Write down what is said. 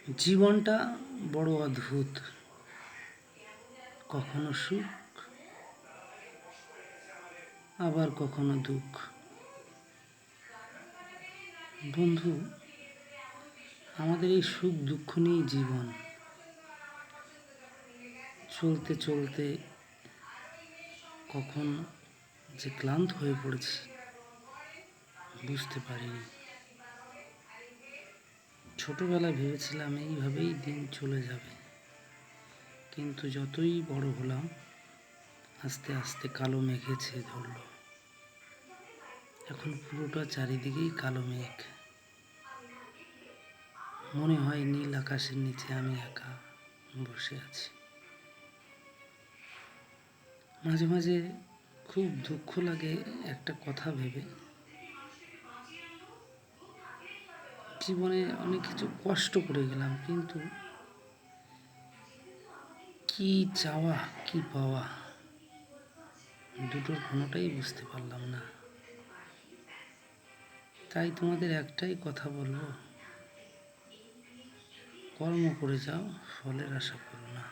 জীবনটা বড় অদ্ভুত, কখনো সুখ আবার কখনো দুঃখ। বন্ধু, আমাদের এই সুখ দুঃখ নিয়েই জীবন। চলতে চলতে কখন যে ক্লান্ত হয়ে পড়েছি বুঝতে পারিনি। ছোটবেলায় ভেবেছিলাম এইভাবেই দিন চলে যাবে, কিন্তু যতই বড় হলাম আস্তে আস্তে কালো মেঘে ছেয়ে ধরল। এখন পুরোটা চারিদিকেই কালো মেঘ। মনে হয় নীল আকাশের নিচে আমি একা বসে আছি। মাঝে মাঝে খুব দুঃখ লাগে একটা কথা ভেবে, জীবনে অনেক কিছু কষ্ট করে গেলাম, কিন্তু কি চাওয়া কি পাওয়া দুটোর কোনোটাই বুঝতে পারলাম না। তাই তোমাদের একটাই কথা বলবো, কর্ম করে যাও, ফলের আশা করো না।